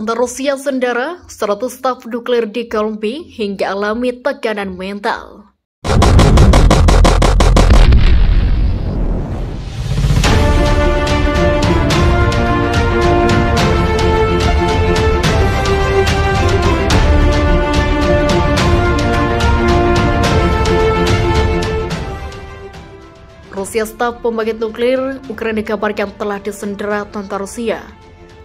Tentara Rusia sendara 100 staf nuklir di Kolombi hingga alami tekanan mental. Rusia, staf pembangkit nuklir Ukraina dikabarkan telah disandera tentara Rusia.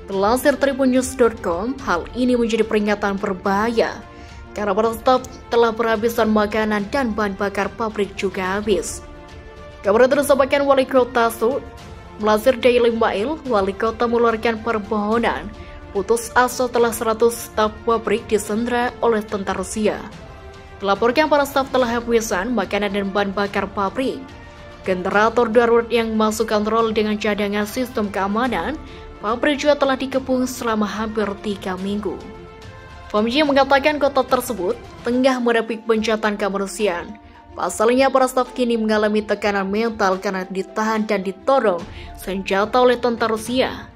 Dilansir tribunnews.com, hal ini menjadi peringatan berbahaya karena para staf telah berhabisan makanan dan bahan bakar pabrik juga habis. Kabar itu disampaikan Wali Kota Seoul. Melansir Daily Mail, Wali Kota mengeluarkan permohonan putus asa setelah 100 staf pabrik disandera oleh tentara Rusia. Dilaporkan para staf telah habisan makanan dan bahan bakar pabrik. Generator darurat yang masuk kontrol dengan cadangan sistem keamanan pabrik juga telah dikepung selama hampir 3 minggu. Famji mengatakan kota tersebut tengah menghadapi bencana kemanusiaan. Pasalnya para staf kini mengalami tekanan mental karena ditahan dan ditodong senjata oleh tentara Rusia.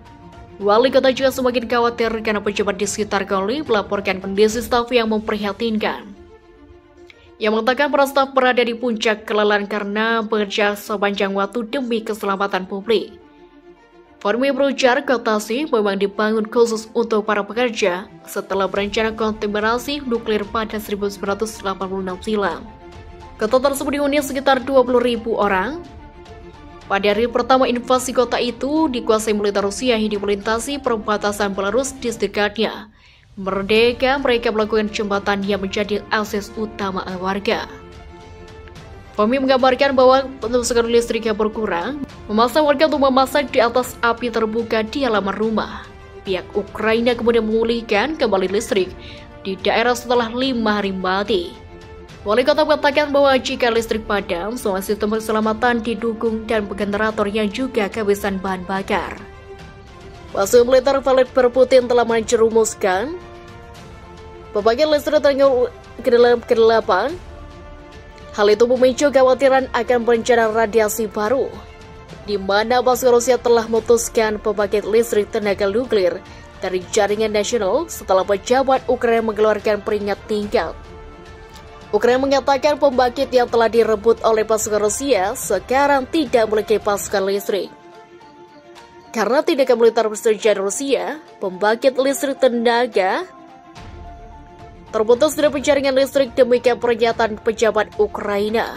Wali kota juga semakin khawatir karena pejabat di sekitar Kolombi melaporkan kondisi staf yang memprihatinkan. Yang mengatakan para staf berada di puncak kelelahan karena bekerja sepanjang waktu demi keselamatan publik. Formi berujar kota sih memang dibangun khusus untuk para pekerja setelah berencana kontaminasi nuklir pada 1986 silam. Kota tersebut dihuni sekitar 20.000 orang. Pada hari pertama invasi kota itu dikuasai militer Rusia yang melintasi perbatasan Belarus di dekatnya. Merdeka, mereka melakukan jembatan yang menjadi akses utama warga. Fahmi menggambarkan bahwa pemasukan listrik yang berkurang memaksa warga untuk memasak di atas api terbuka di halaman rumah. Pihak Ukraina kemudian memulihkan kembali listrik di daerah setelah 5 hari mati. Wali kota mengatakan bahwa jika listrik padam, semua sistem keselamatan didukung dan generator yang juga kehabisan bahan bakar. Pasukan militer Vladimir Putin telah menjerumuskan pembangkit listrik terengah ke-8. Hal itu memicu kekhawatiran akan bencana radiasi baru, di mana pasukan Rusia telah memutuskan pembangkit listrik tenaga nuklir dari jaringan nasional setelah pejabat Ukraina mengeluarkan peringatan tingkat. Ukraina mengatakan pembangkit yang telah direbut oleh pasukan Rusia sekarang tidak memiliki pasukan listrik. Karena tindakan militer bersenjata Rusia, pembangkit listrik tenaga terputus dari jaringan listrik, demikian pernyataan pejabat Ukraina.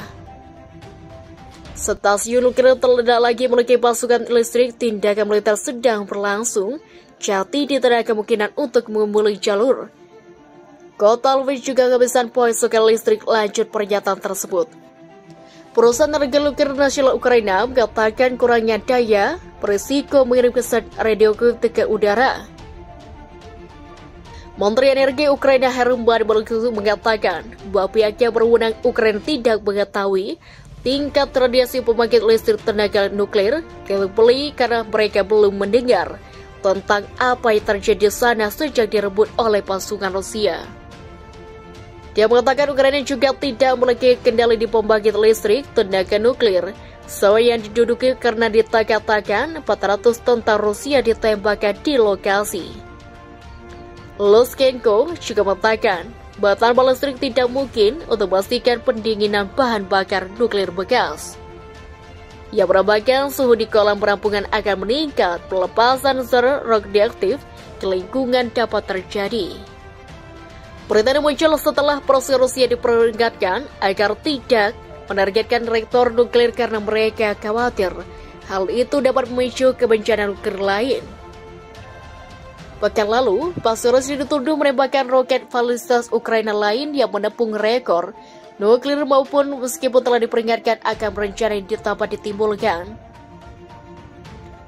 Stasiun nuklir tidak lagi memiliki pasukan listrik, tindakan militer sedang berlangsung, jadi tidak ada kemungkinan untuk memulih jalur. Kota Lviv juga kehabisan pasukan listrik, lanjut pernyataan tersebut. Perusahaan energi nuklir nasional Ukraina mengatakan kurangnya daya berisiko mengirim kesan radioaktif ke udara. Menteri Energi Ukraina Herman mengatakan bahwa pihaknya berwenang Ukraina tidak mengetahui tingkat radiasi pembangkit listrik tenaga nuklir Kolombi karena mereka belum mendengar tentang apa yang terjadi di sana sejak direbut oleh pasukan Rusia. Dia mengatakan Ukraina juga tidak memiliki kendali di pembangkit listrik tenaga nuklir, yang diduduki karena dikatakan 400 tentara Rusia ditembakkan di lokasi. Luskenko juga mengatakan bahwa tanpa listrik tidak mungkin untuk memastikan pendinginan bahan bakar nuklir bekas. Ia menambahkan suhu di kolam penampungan akan meningkat, pelepasan zat radioaktif ke lingkungan dapat terjadi. Berita ini muncul setelah proses Rusia diperingatkan agar tidak menargetkan reaktor nuklir karena mereka khawatir hal itu dapat memicu kebencanaan nuklir lain. Pekan lalu, pasukan Rusia dituduh menembakkan roket balistik Ukraina lain yang menepung rekor nuklir maupun meskipun telah diperingatkan akan berencana yang dapat ditimbulkan.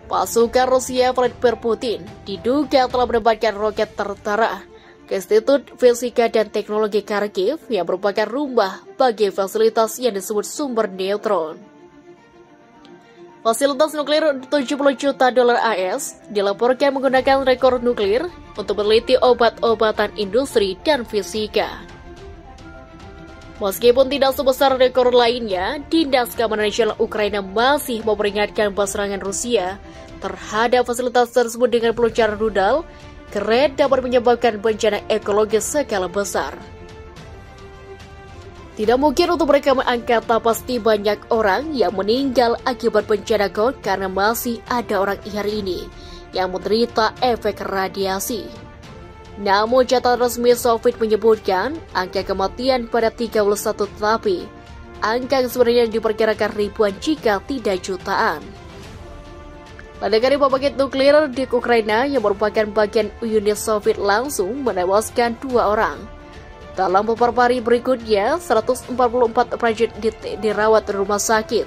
Pasukan Rusia Vladimir Putin diduga telah menembakkan roket tertara ke Institut Fisika dan Teknologi Kharkiv yang merupakan rumah bagi fasilitas yang disebut sumber neutron. Fasilitas nuklir $70 juta AS dilaporkan menggunakan rekor nuklir untuk meneliti obat-obatan industri dan fisika. Meskipun tidak sebesar rekor lainnya, Dinas Keamanan Nasional Ukraina masih memperingatkan bahwa serangan Rusia terhadap fasilitas tersebut dengan peluncuran rudal keren dapat menyebabkan bencana ekologis skala besar. Tidak mungkin untuk mereka mengangkat pasti banyak orang yang meninggal akibat bencana kod karena masih ada orang hari ini yang menderita efek radiasi. Namun catatan resmi Sovit menyebutkan angka kematian pada 31, tetapi angka sebenarnya diperkirakan ribuan jika tidak jutaan. Ledakan pembangkit nuklir di Ukraina yang merupakan bagian Uni Soviet langsung menewaskan 2 orang. Dalam beberapa hari berikutnya, 144 prajurit dirawat di rumah sakit.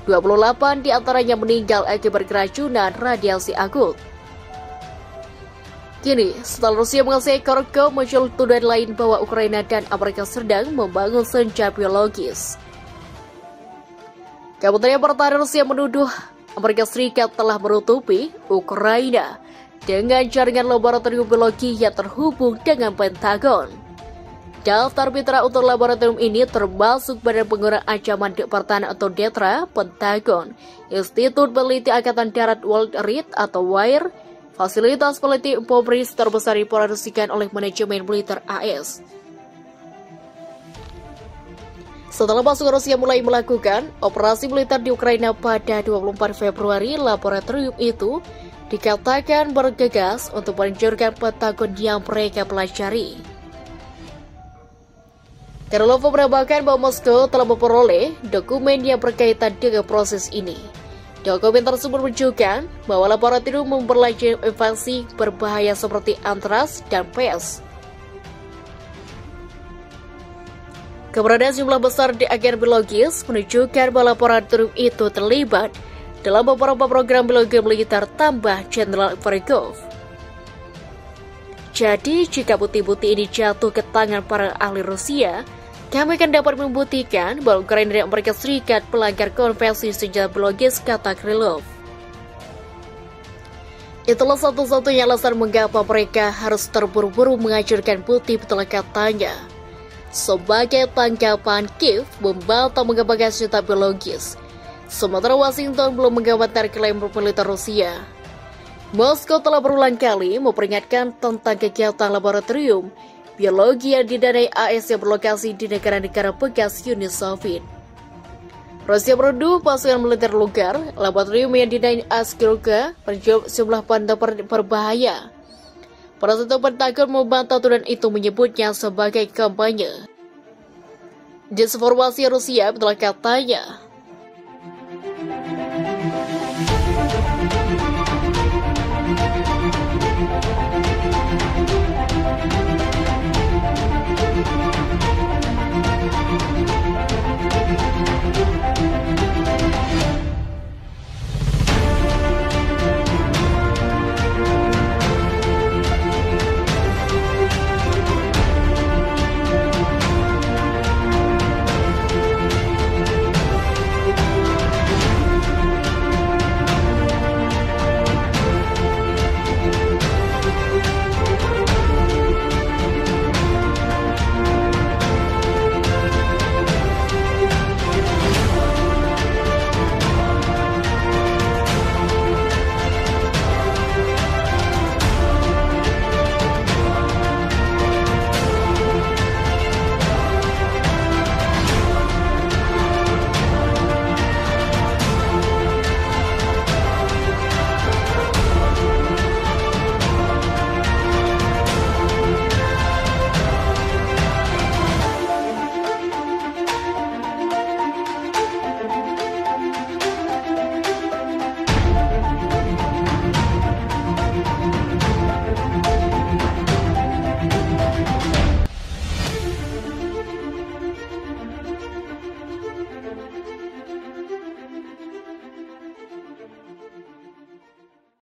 28 diantaranya meninggal akibat keracunan radiasi akut. Kini, setelah Rusia menguasai Kharkov, muncul tuduhan lain bahwa Ukraina dan Amerika sedang membangun senjata biologis. Kementerian Pertahanan Rusia menuduh Amerika Serikat telah menutupi Ukraina dengan jaringan laboratorium biologi yang terhubung dengan Pentagon. Daftar mitra untuk laboratorium ini termasuk Badan Pengurangan Ancaman Pertahanan atau DETRA, Pentagon, Institut Peneliti Angkatan Darat Walter Reed atau WIRE, fasilitas peneliti improvis terbesar diproduksikan oleh manajemen militer AS. Setelah pasukan Rusia mulai melakukan operasi militer di Ukraina pada 24 Februari, laboratorium itu dikatakan bergegas untuk meluncurkan Pentagon yang mereka pelajari. Krylov menambahkan bahwa Moskow telah memperoleh dokumen yang berkaitan dengan proses ini. Dokumen tersebut menunjukkan bahwa laboratorium memperlajari infeksi berbahaya seperti antraks dan pes. Keberadaan jumlah besar di agen biologis menunjukkan bahwa laboratorium itu terlibat dalam beberapa program biologi militer, tambah Jenderal Verkov. Jadi, jika bukti-bukti ini jatuh ke tangan para ahli Rusia, kami akan dapat membuktikan bahwa Ukraina dan Amerika Serikat melanggar konvensi senjata biologis, kata Krylov. Itulah satu-satunya alasan mengapa mereka harus terburu-buru menghancurkan bukti, betul katanya. Sebagai tanggapan, Kiev membantah mengembangkan senjata biologis, sementara Washington belum mengomentari klaim militer Rusia. Moskow telah berulang kali memperingatkan tentang kegiatan laboratorium biologi yang didanai AS yang berlokasi di negara-negara bekas Uni Soviet. Rusia menuduh pasukan militer luar laboratorium yang didanai AS juga menjawab sejumlah benda berbahaya. Pada saat itu Pentagon membantah tuduhan itu, menyebutnya sebagai kampanye disinformasi Rusia, betul katanya.